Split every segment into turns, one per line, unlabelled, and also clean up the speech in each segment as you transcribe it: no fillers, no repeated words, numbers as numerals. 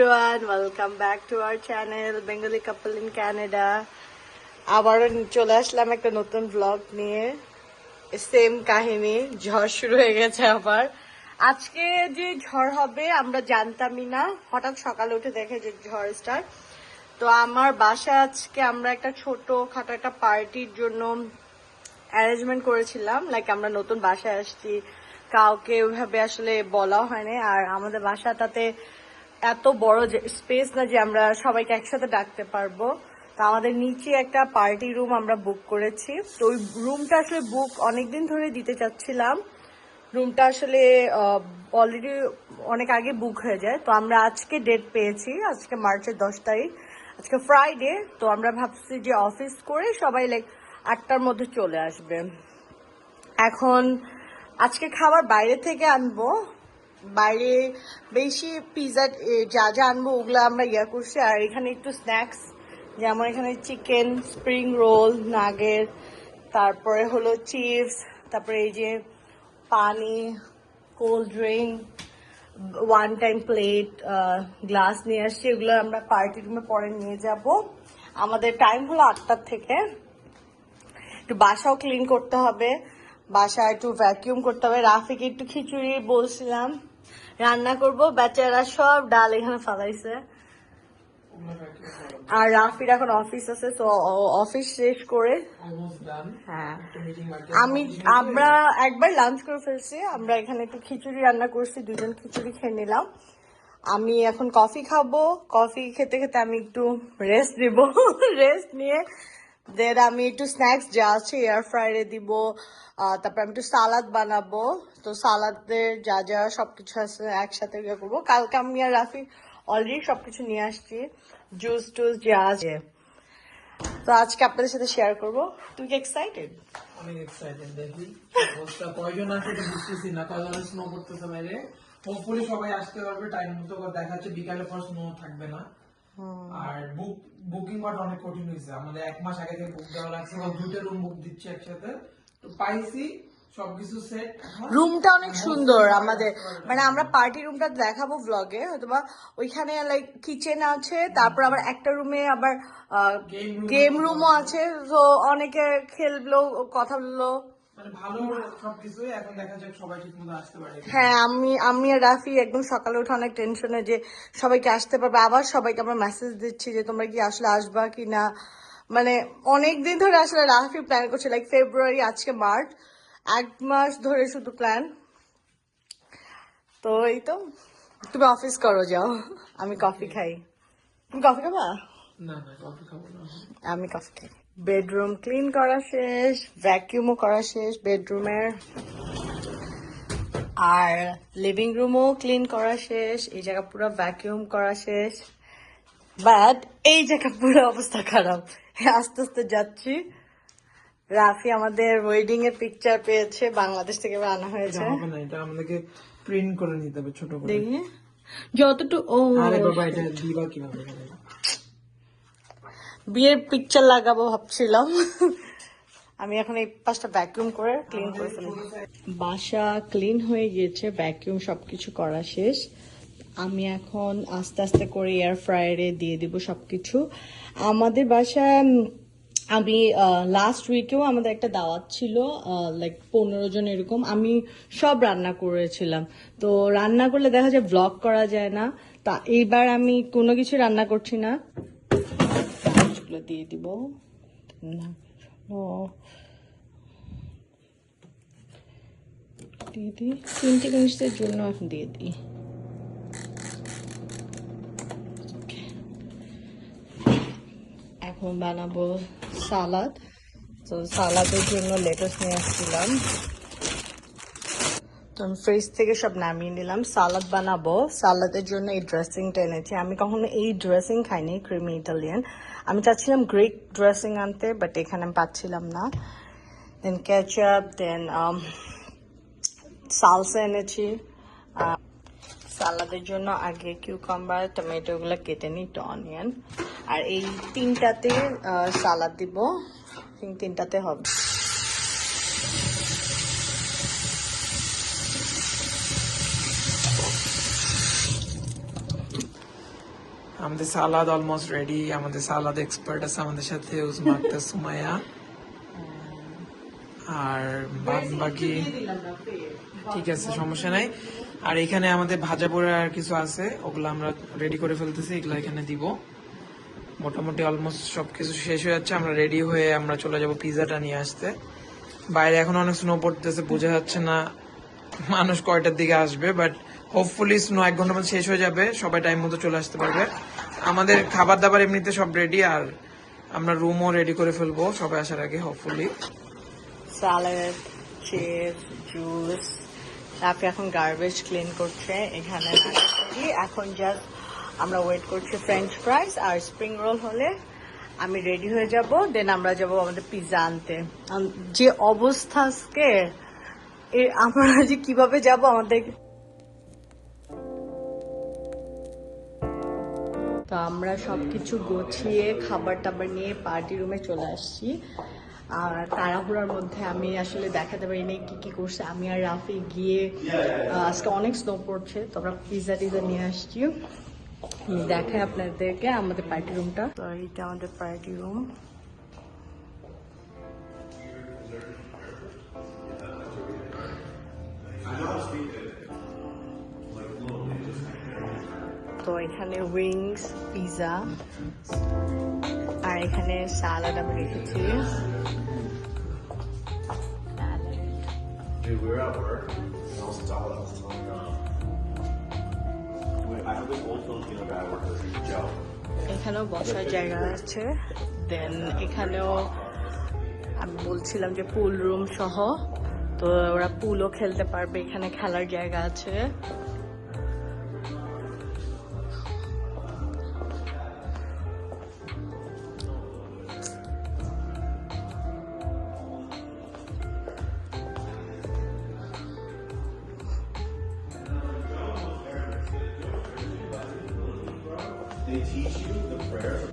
everyone, welcome back to our channel Bengali couple in Canada. আবার চলে আসলাম একটা নতুন ব্লগ নিয়ে। সেম কাহিনী, ঝড় শুরু হয়ে গেছে আবার। আজকে যে ঝড় হবে আমরা জানতামই না, হঠাৎ সকালে উঠে দেখে যে ঝড় স্টার্ট। তো আমার বাসা আজকে আমরা একটা ছোট খাটো একটা পার্টির জন্য অ্যারেঞ্জমেন্ট করেছিলাম। লাইক আমরা নতুন বাসায় আসছি, কাউকে ওইভাবে আসলে বলা হয়নি। আর আমাদের বাসাটাতে এত বড় স্পেস না যে আমরা সবাইকে একসাথে ডাকতে পারবো। তো আমাদের নিচে একটা পার্টি রুম আমরা বুক করেছি। তো ওই রুমটা আসলে বুক অনেকদিন ধরে দিতে চাচ্ছিলাম। রুমটা আসলে অলরেডি অনেক আগে বুক হয়ে যায়। তো আমরা আজকে ডেট পেয়েছি, আজকে মার্চের 10 তারিখ, আজকে ফ্রাইডে। তো আমরা ভাবছি যে অফিস করে সবাই লাইক 8টার মধ্যে চলে আসবে। এখন আজকে খাবার বাইরে থেকে আনবো, বাইরে বেশি পিৎজা যা যা আনবো ওগুলো আমরা করছি। আর এখানে একটু স্ন্যাক্স, যেমন এখানে চিকেন স্প্রিং রোল, নাগেট, তারপরে হলো চিপস, তারপরে এই যে পানি, cold drink, one time plate, glass নিয়ে আসছি। এগুলো আমরা পার্টি রুমে পরে নিয়ে যাব। আমাদের টাইম হলো 8টার থেকে। একটু বাসাও ক্লিন করতে হবে, বাসা একটু ভ্যাকিউম করতে হবে। রাফিকে একটু খিচুড়ি বলছিলাম রান্না করব, বেচারা সব ডাল এখানে ফালাইছে। আর রাফির এখন অফিস আছে, তো অফিস শেষ করে হ্যাঁ আমরা একবার লাঞ্চ করে ফেলছি। আমরা এখানে একটু খিচুড়ি রান্না করছি, দুজন খিচুড়ি খেয়ে নিলাম। আমি এখন কফি খাবো, কফি খেতে খেতে আমি একটু রেস্ট দিব। রেস্ট নিয়ে দেন আমি একটু স্ন্যাক্স যা আছে এয়ার ফ্রায়ারে দিব। তারপর আমি একটু সালাদ বানাবো। তো সালাদের যা যা সবকিছু আছে একসাথে ইয়ে করবো। কালকে আমি আর রাফি অলরেডি সবকিছু নিয়ে আসছি, জুস টুস যা আছে। তো আজকে আপনাদের সাথে শেয়ার করবো। তুমি কি এক্সাইটেড?
অনেক এক্সাইটেড। দেখি অবস্থা কয়জন আছে এটা বুঝতেছি না, কয়জন স্নো করতেছে বাইরে। হোপফুলি সবাই আসতে পারবে টাইম মতো। দেখাচ্ছে বিকালে পর স্নো থাকবে না। আর বুকিং বাট অনেক কঠিন হয়েছে, আমাদের 1 মাস আগে থেকে বুক দেওয়া লাগছে। দুটো রুম বুক দিচ্ছে একসাথে, তো পাইছি সবকিছু সেট।
রুমটা অনেক সুন্দর আমাদের, মানে আমরা পার্টি রুমটা দেখাবো ব্লগে হয়তোবা। ওইখানে লাইক কিচেন আছে, তারপর আবার একটা রুমে আবার গেম রুমও আছে। তো অনেকে খেললো, কথা বললো,
মানে ভালো সবকিছু। এখন দেখা যাক সবাই ঠিক মতো আসতে পারে।
হ্যাঁ আমি আর রাফি একদম সকালে উঠে অনেক টেনশনে যে সবাইকে আসতে পারবে। আবার সবাইকে আমরা মেসেজ দিচ্ছি যে তোমরা কি আসলে আসবা কি না। মানে অনেকদিন ধরে আসলে রাফি প্ল্যান করছে, লাইক ফেব্রুয়ারি, আজকে মার্চ, 1 মাস ধরে শুধু প্ল্যান। তো এই তো, তুমি অফিস করো, যাও, আমি কফি খাই। তুমি কফি খাবা?
না না, কফি খাবো না,
আমি কফি খাই। বেডরুম ক্লিন করা শেষ, ভ্যাকিউমও করা শেষ বেডরুমের, আর লিভিং রুমও ক্লিন করা শেষ। এই জায়গা পুরো ভ্যাকিউম করা শেষ, বাট এই জায়গা পুরো অবস্থা খারাপ। আস্তে আস্তে যাচ্ছি। রাফি আমাদের ওয়েডিং এর পিকচার পেয়েছে, বাংলাদেশ থেকে আনা হয়েছে।
এটা আমাদেরকে প্রিন্ট করে নিতে হবে ছোট করে।
দেখি যতটুকু।
আরে বাবা, এটা দিবা কিভাবে?
বিয়ের পিকচার লাগাবো ভাবছিলাম। আমি এখন এই পাশটা ভ্যাকিউম করে ক্লিন করে ফেলবো। বাসা ক্লিন হয়ে গিয়েছে, ভ্যাকিউম সবকিছু করা শেষ। আমি এখন আস্তে আস্তে করে এয়ার ফ্রায়ারে দিয়ে দিব সবকিছু। আমাদের বাসায় আমি লাস্ট উইকেও আমাদের একটা দাওয়াত ছিল, লাইক 15 জন এরকম। আমি সব রান্না করেছিলাম। তো রান্না করলে দেখা যায় ব্লগ করা যায় না। তা এইবার আমি কোনো কিছু রান্না করছি না, দিয়ে দিব। দিয়ে দিই 3টে জিনিসের জন্য এখন দিয়ে দিই। এখন বানাবো সালাদ। তো সালাদের জন্য লেটুস নিয়ে আসছিলাম, তো আমি ফ্রিজ থেকে সব নামিয়ে নিলাম। সালাদ বানাবো, সালাদের জন্য এই ড্রেসিংটা এনেছি। আমি কখনো এই ড্রেসিং খাইনি, ক্রিমি ইটালিয়ান। আমি চাচ্ছিলাম গ্রিক ড্রেসিং আনতে, বাট এখানে আমি পাচ্ছিলাম না। দেন কেচাপ, দেন সালসা এনেছি। সালাদের জন্য আগে কিউকাম্বার, টমেটো গুলো কেটে নিই, অনিয়ন। আর এই 3টাতে সালাদ দিব, 3টাতে হবে।
আমাদের সালাদ অলমোস্ট রেডি। আমাদের সালাদ এক্সপার্ট আছে আমাদের সাথে, উজমা আক্তার সুমাইয়া। আর বাকি ঠিক আছে, সমস্যা নাই। আর এখানে আমাদের ভাজা পোড়া আর কিছু আছে, ওগুলো আমরা রেডি করে ফেলতেছি, এগুলো এখানে দিব। মোটামুটি অলমোস্ট সবকিছু শেষ হয়ে যাচ্ছে, আমরা রেডি হয়ে আমরা চলে যাব পিজাটা নিয়ে আসতে। বাইরে এখন অনেক স্নো পড়তেছে, বোঝা যাচ্ছে না মানুষ কয়টার দিকে আসবে, বাট হোপফুলি স্নো 1 ঘন্টার মধ্যে শেষ হয়ে যাবে, সবাই টাইম মতো চলে আসতে পারবে। আমাদের খাবার দাবার এমনিতে সব রেডি, আর আমরা রুমও রেডি করে ফেলবো সবাই আসার আগে hopefully.
Salad, cheese, juice. Rafi এখন গার্বেজ ক্লিন করছে এখানে। এখন জাস্ট আমরা ওয়েট করছি ফ্রেঞ্চ ফ্রাইস আর স্প্রিং রোল হলে আমি রেডি হয়ে যাব, দেন আমরা যাব আমাদের পিৎজা আনতে। যে অবস্থা আজকে, আমরা যে কিভাবে যাব আমাদের। তো আমরা সবকিছু গুছিয়ে খাবার টাবার নিয়ে পার্টি রুমে চলে আসছি। আর তাড়াহুড়ার মধ্যে আমি আসলে দেখাতে পারিনি কি কি করছে। আমি আর রাফি গিয়ে আজকে অনেক স্নো পড়ছে, তো আমরা পিজা টিজা নিয়ে আসছি। দেখাই আপনাদেরকে আমাদের পার্টি রুমটা। তো এইটা আমাদের পার্টি রুম। তো এখানে উইংস, পিজা, আর এখানে সালাড আমি রেখেছি।
Dude, we were at work, and I was telling I have this old Filipino guy working with Joe.
এখানেও বসার জায়গা আছে। দেন এখানেও আমি বলছিলাম যে পুল রুম সহ, তো ওরা পুলও খেলতে পারবে, এখানে খেলার জায়গা আছে।
They teach you the prayers.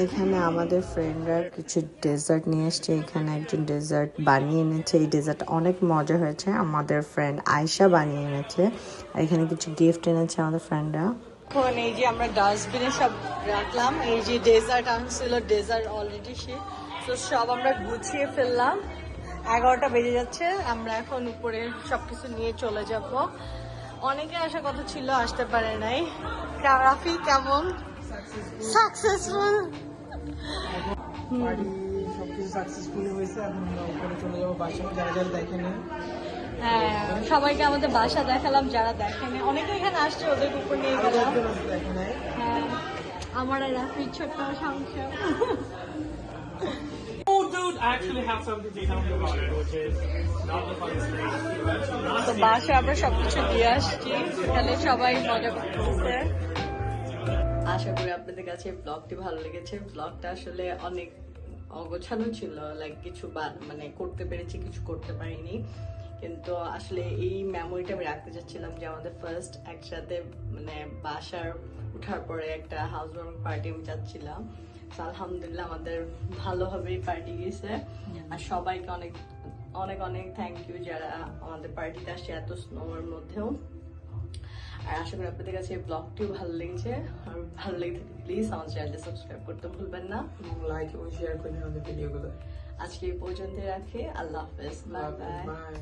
এখানে আমাদের ফ্রেন্ডরা কিছু ডেজার্ট নিয়ে এসছে। এখানে একজন ডেজার্ট বানিয়ে এনেছে, এই ডেজার্ট অনেক মজা হয়েছে, আমাদের ফ্রেন্ড আয়শা বানিয়ে এনেছে। আর এখানে কিছু গিফট এনেছে আমাদের ফ্রেন্ডরা। এখন এই যে আমরা ডাস্টবিনে সব রাখলাম, এই যে ডেজার্ট আনছিল, ডেজার্ট অলরেডি শেষ, তো সব আমরা গুছিয়ে ফেললাম। 11টা বেজে যাচ্ছে, আমরা এখন উপরে সবকিছু নিয়ে চলে যাব। অনেকে আসার কথা ছিল, আসতে পারে নাই। রাফি কেমন? সাকসেসফুল।
পার্টি সবকিছু সাকসেসফুল হয়েছে, এখন আমরা উপরে চলে যাবো বাসায়, যারা যারা দেখেনি।
হ্যাঁ, সবাইকে আমাদের বাসা দেখালাম, যারা দেখেনি। অনেকে এখানে আসছে, ওদের উপর নিয়ে গেলাম। হ্যাঁ, আমার আর রাফির ছোট্ট সংসার।
Oh, dude, I actually have something to tell you about it, which is not the funniest thing.
তো বাসা আমরা সবকিছু দিয়ে আসছি, এখানে সবাই মজা করতেছে। আশা করি আপনাদের কাছে ব্লগটি ভালো লেগেছে। ব্লগটা আসলে অনেক অগোছানো ছিল, লাইক কিছু মানে করতে পেরেছি, কিছু করতে পারিনি, কিন্তু আসলে এই মেমোরিটা আমি রাখতে চাচ্ছিলাম যে আমাদের ফার্স্ট একসাথে মানে বাসার উঠার পরে একটা হাউস ওয়ার্মিং পার্টি আমি চাচ্ছিলাম। আলহামদুলিল্লাহ আমাদের ভালোভাবেই পার্টি গেছে। আর সবাইকে অনেক অনেক অনেক থ্যাংক ইউ যারা আমাদের পার্টিতে আসছে এত স্নোর মধ্যেও। আর আশা করি আপনাদের কাছে এই ব্লগটিও ভালো লেগেছে। আর ভালো লেগে থাকে প্লিজ আমার চ্যানেলটি সাবস্ক্রাইব করতে ভুলবেন না,
লাইক এবং শেয়ার করে আমাদের ভিডিওগুলো।
আজকে এই পর্যন্ত রাখি। আল্লাহ হাফেজ, বাই বাই।